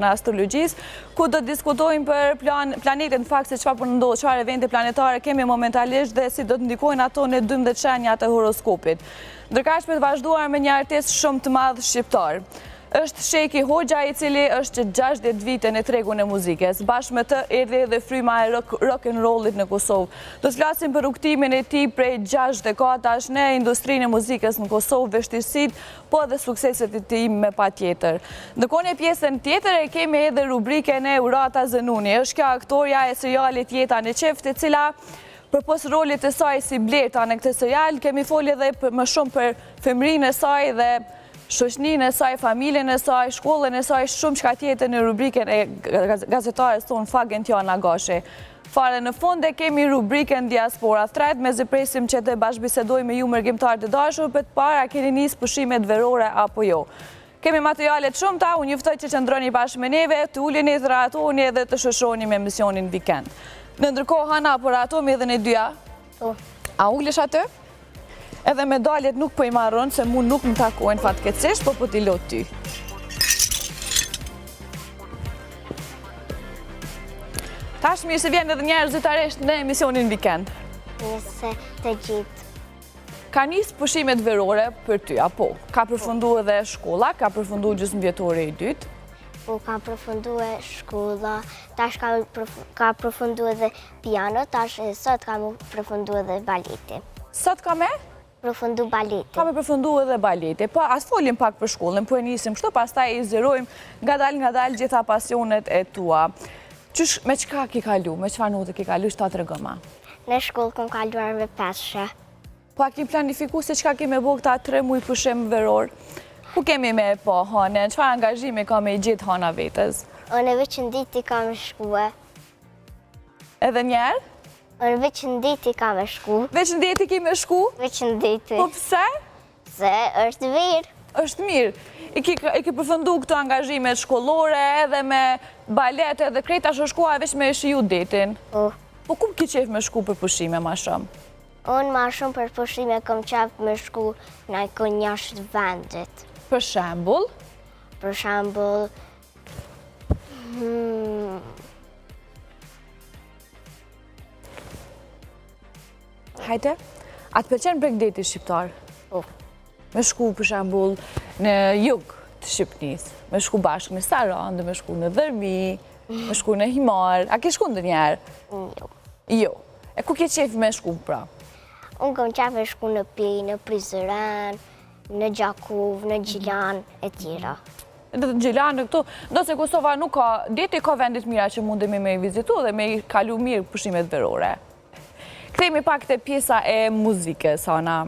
në astrologjisë, ku do të diskutojmë për planetin, në fakt se çfarë po ndodh, çfarë evente planetare kemi momentalisht dhe si do të ndikojnë ato në 12 shenjat e horoskopit. Ndërkaq për të vazhduar me një artist shumë të madh shqiptar. Është Sheki Hoxha, i cili është 60 vite në tregun e muzikës. Bashkë me të erdhi edhe fryma e rock and rollit në Kosovë. Do të flasim për rrugtimin e tij prej 6 dekadash në industrinë e muzikës në Kosovë, vështirësitë, po edhe sukseset e tij me patjetër. Ndërkohë në pjesën tjetër e kemi edhe rubrikën e Urata Zënuni. Është kjo aktoreja e serialit Jeta në qeft, e cila përpos rolit të saj si Blerta në këtë serial, kemi folë edhe më shumë për femrinë e saj dhe shoqëninë e saj, familjen e saj, shkollën e saj, shumë çka tjetër në rubrikën e gazetares tonë Fagen Tjana Gashi. Fare në fund e kemi rubrikën Diaspora Thread, me presim që të bashkëbisedoj me ju mërgjimtar të dashur për të para keni nisë pushimet verore apo jo. Kemi materialet shumëta, unë juftoj që qëndroni bashkë me neve, të uleni, të ratoni dhe të shoshoni me emisionin Weekend. Në ndërkohë, Hana, po ratomi edhe në dyja? A ulesh atë? Edhe medaljet nuk po i marron, se mu nuk më takojnë fatkeqësisht, po t'i lot ty. Tash mirë se vjen edhe njerëz zyrtarisht në emisionin Weekend. Nëse të gjithë. Ka nisë pushimet verore për ty, apo? Ka përfundu edhe shkolla, ka përfundu gjysmëvjetore i dytë? Po, ka përfundu e shkolla, tash ka përfundu edhe piano, tash sot ka përfundu edhe baleti. Sot ka me? Përfundu baleti. Ka me përfundu edhe baleti. Po, as folim pak për shkollën, po e nisim kështu, pastaj i zgjerojmë nga dal gjitha pasionet e tua. Me çka ki kalu, me çfarë note ki kalu, çta tregoma? Në shkollë kom kaluar me 5. Po, a ki planifiku se çka ki me bo këta 3 muaj pushim veror? Ku kemi me po, Hane, çfarë angazhimi ka me i gjithë Hana vetës? Unë veç në diti ka me shkue. Edhe njerë? Unë veç në diti ka me shku. Veç në diti ki me shku? Veç në diti. Po pse? Se është mirë. Është mirë. I ki përfëndu këto angazhimet shkollore edhe me balet edhe krejta shkolla veç me shiju detin. Po. Po ku ki qef me shku për pushime ma shumë? Unë ma shumë për pushime kom qef me shku në konjasht vendit. Për shembull? Për shembull... Hajte, a të pëlqen Bregdeti shqiptar? Po. Me shku për shembull në jug të Shqipnisë, me shku bashkë në Sarandë, me shku në Dërmi, me shku në Himar. A ke shku ndonjëherë? Jo. Jo. E ku ke qef me shku pra? Unë kom qef me shku në Pi, në Prizren, në Gjakov, në Gjilan, e tjera. Në Gjilan, në këto, do se Kosova nuk ka, deti ka vendit mira që mundemi me i vizitu dhe me i kalu mirë pushimet verore. Kthejmë pak të pjesa e muzikës, Hana.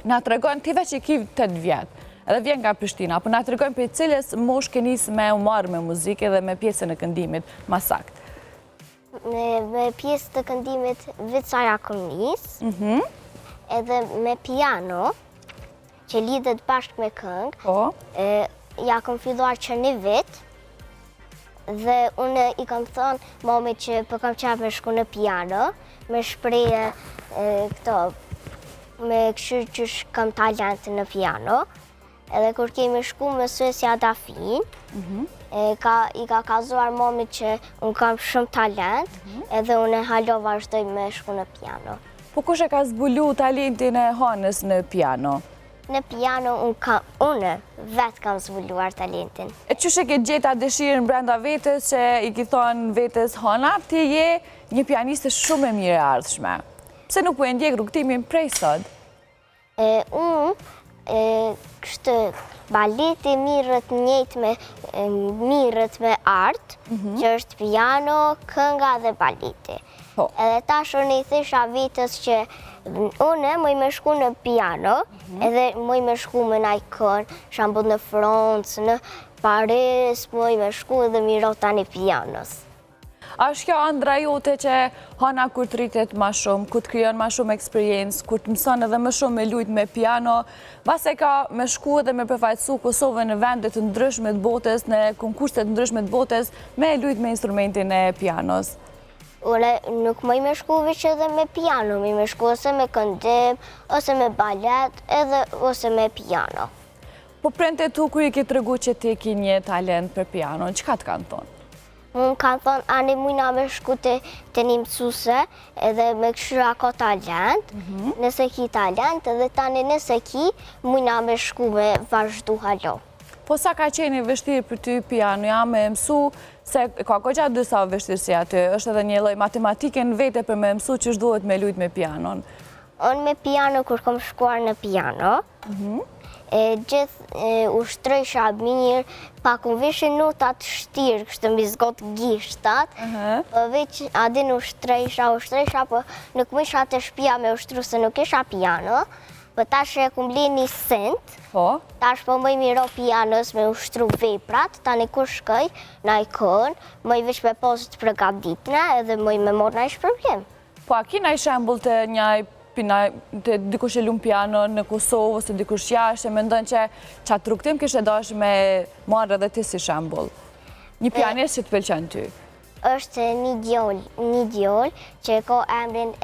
Na të regojnë, ti veç i ki 8 vjetë, edhe vjen nga Prishtina, po na të regojnë për cilës mosh ke nisë me umarë me muzike dhe me pjesën e këndimit, ma sakt. Me pjesë të këndimit Vicaja kom nisë, edhe me piano, që lidhet bashkë me këngë, ja kom filluar që 1 vit, dhe unë i kam thonë mami që po kam qef me shku në piano, me shpreje këto, me këshyr që kam talent në piano, edhe kur kemi shku me Suecia Dafin, i ka kazuar mami që unë kam shumë talent, edhe unë halo vazhdoj me shku në piano. Po kush e ka zbulu talentin e Hanës në piano? Në piano unë vetë kam zbuluar talentin. E qysh e ke gjeta dëshirën brenda vetës që i ki thonë vetës Hana, ti je një pianiste shumë e mire ardhshme. Pse nuk po e ndjek rrugtimin prej sot? Kështë baleti mirët me artë, që është piano, kënga dhe baleti. Edhe tash unë i thisha vitës që unë mëj me shku në piano, edhe mëj me shku me najkon, shambull në Francë, në Paris, mëj me shku edhe mirota një pianos. Ashtë kjo andra jote që Hana kur të rritet ma shumë, kur të kryon ma shumë eksperiencë, kur të mëson edhe më shumë me lujt me piano, base ka me shku edhe me përfaqësu Kosovën në vendet të ndryshme të botës, në konkurset të ndryshme të botës, me lujt me instrumentin e pianos. Unë nuk mëj me shku veç edhe me piano, mëj me shku ose me këndim, ose me balet, ose me piano. Po prente tu kur i ke tregu që ti ki një talent për pianon, çka të kanë thonë? Unë kanë thonë, ani mujna me shku të një mësuse edhe me këshyra ka talent, nëse ki talent edhe tani nëse ki, mujna me shku me vazhdu halo. Po sa ka qeni vështirë për ty piano, ja me mësu, se ka gjatë disa vështirësi aty, është edhe një lloj matematike në vete për me mësu që duhet me lujt me pianon. Unë me piano, kur kom shkuar në piano, gjithë ushtrojsha mirë, pak unë vishin notat shtirë, kështë mbi zgot gishtat, veç adin ushtrojsha, po nuk më isha të shpia me ushtru se nuk isha piano, po tash e kum bli një sent, tash po mëj miro pianos me ushtru veprat, tani kur shkoj na i kon, mëj vish me pozit për gaditna edhe mëj me mor na i shpërbjem. Po a kina i shembul të njaj të dikush e lumë piano në Kosovë ose dikush jashtë, e mendon që qatë rukëtim kështë e dash me marrë edhe ti si shembul. Një pianist që të pëlqen ty? Është një djol që ka emrin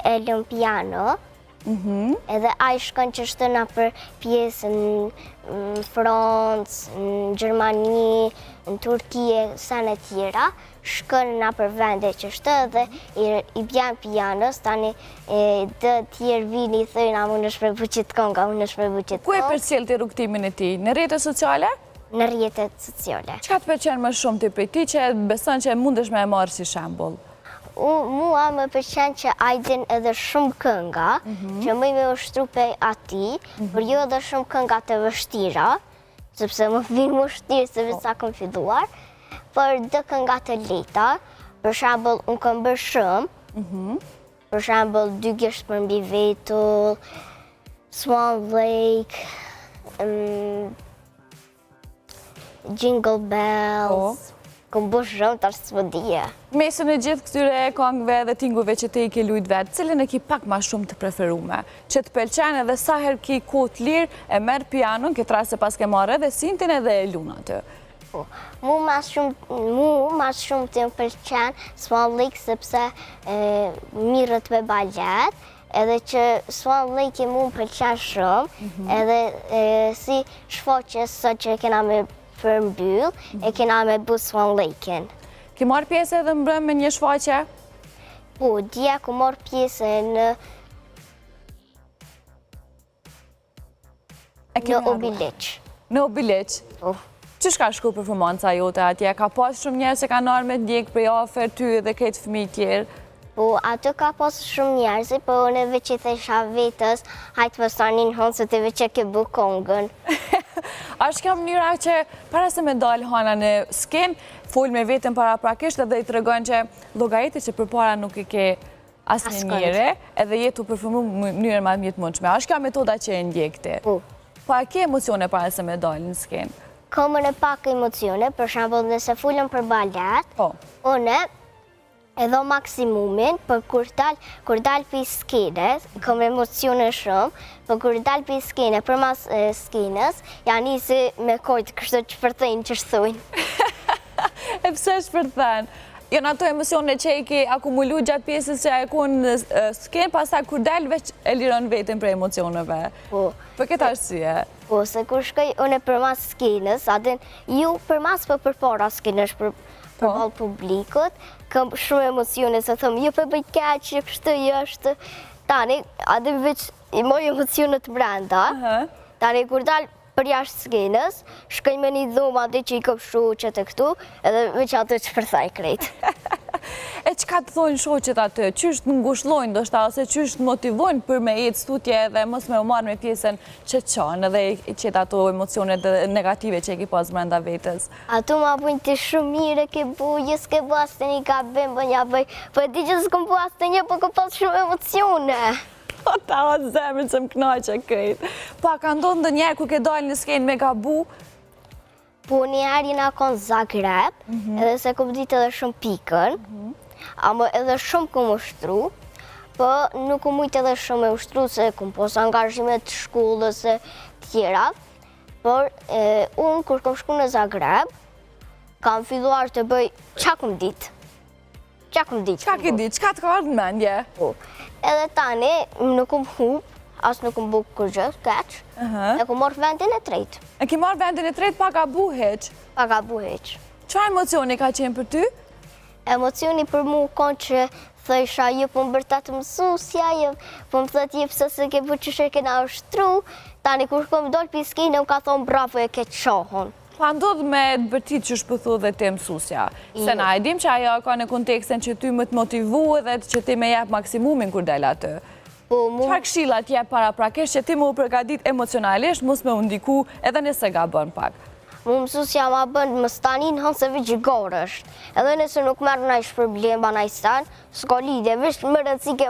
Elon Piano, edhe a i shkon që shtëna për pjesë në Francë, në Gjermani, në Turkije, sa në tjera, shkon nga për vende që shtë dhe i bjan pianos, tani dhe tjerë vini i thëjnë a unë është për buqit konga, unë është për buqit konga. Ku e përcjell ti rukëtimin e ti? Në rrjetet sociale? Në rrjetet sociale. Çka të pëlqen më shumë ti prej ti që beson që mundesh me e marrë si shembull? Mua më pëlqen që ajdin edhe shumë kënga, që mëj me ushtru pe ati, për jo edhe shumë kënga të vështira, sepse më vinë më shtirë se visa kom filluar, për dhe kënga të leta, për shembull unë kam bërë shumë, për shembull dy gjesht për mbi vetull, Swan Lake, Jingle Bells, kom bërë shumë të arsë më dhije. Mesën e gjithë këtyre këngëve dhe tinguve që te i ke lujt vetë, cilën e ki pak ma shumë të preferume, që të pëlqen edhe sa her ki kohë të lirë, e merë pianon, këtë rast se pas ke marrë edhe sintin edhe e luna të. Mu mas shumë të më pëlqen Swan Lake sepse mirët me balet, edhe që Swan Lake mu më pëlqen shumë, edhe si shfaqës sot që kena me përmbyll, e kena me bu Swan Lake-in. Ki marrë pjesë edhe mbrëm me një shfaqe? Po, dje ku marrë pjesë në Obiliq. Në Obiliq? Po. Qësh ka shku performanca jote atje? Ka pas shumë njerë që kanë arë me ndjekë prej afer ty dhe këtë fëmijë tjerë? Po, aty ka pas shumë njerëzi, po në veç i thesha vetës, hajtë më stanin honë se të veç e ke bu kongën. Ashtë ka mënyra që para se me dalë hana në sken, folë me vetën para prakisht dhe i të regon që logaritë që për para nuk i ke asë një njëre, edhe jetu performu mënyrën ma mjetë mundshme. Ashtë ka metoda që e ndjekëti? Po. Po a ke emocione para se me dalë në sken? Komën e pak emocione, për shembull nëse fulem për balet, une edhe maksimumin, për kur dal për skenës, kom emocione shumë, për kur dal për skenës, për mas skenës, janë isi me kojtë kështë që përthejnë që shthujnë. E pëse shpërthen? Janë ato emocione që i ke akumulu gjatë pjesës që e ku në skenë, pastaj kur dalë veç e liron vetën për emocioneve. Po. Për këtë arsye? Po, se kur shkoj une për mas skenës, adin ju për mas për para skenës, për balë publikut, kam shumë emocione, se thëmë, ju për bëj keqë, kështë jështë, tani, adin veç i moj emocionet brenda, tani kur dalë për jashtë skenës, shkoj me një dhumë ati që i këpshu që të këtu, edhe veç atë që përthaj krejtë. E qka të thojnë shoqet atë? Qysht në ngushtlojnë do shta, ose qysht motivojnë për me jetë stutje dhe mos me umarë me pjesën që qanë edhe i qetë ato emocionet negative që e ki pas brenda vetës? Ato ma bujnë të shumë mire ke bu, jës ke bu asë të një ka bim, për një bëj, për di që s'kom bu asë të një, për ko pas shumë emocione. Po ta o zemrën që më knaqe krejt. Po a ka ndonë ndë njerë ku ke dalë në skenë me gabu? Po njerë jena konë Zagreb, edhe se kom ditë edhe shumë pikën, ama edhe shumë kom ushtru, po nuk kom ujtë edhe shumë e ushtru se kom pos angazhimet të shkullës e tjera, por unë kur kom shku në Zagreb, kam filluar të bëj qa kom ditë. Qa kom ditë? Qa ke ditë? Qa të ka ardhë në mendje? Po. Edhe tani nuk kom hup as nuk më bukë kur gjë, keq. E ku morë vendin e tretë. E ki marrë vendin e tretë pa ka bu heq? Pa ka bu heq. Qa emocioni ka qenë për ty? Emocioni për mu konë që thësha ju po më bërtatë mësusja, po më thët jep se se ke bu që shë kena ushtru, tani kur shko më dollë piskine, më ka thonë bravo e ke qohon. Pa ndodh me të bërtit që shpëthu dhe te mësusja, se na e dim që ajo ka në kontekstin që ty më të motivu dhe që ti me jep maksimumin kur del atë. Qa këshilla t'jep para prakesh që ti më u përgatit emocionalisht, mus me undiku edhe nëse ga bën pak? Mu mësusja ma bën më stanin hënë se vëgjigore është. Edhe nëse nuk merë në ishë problem ba në i stanë, s'ko lidhje, vishë më rëndësi ke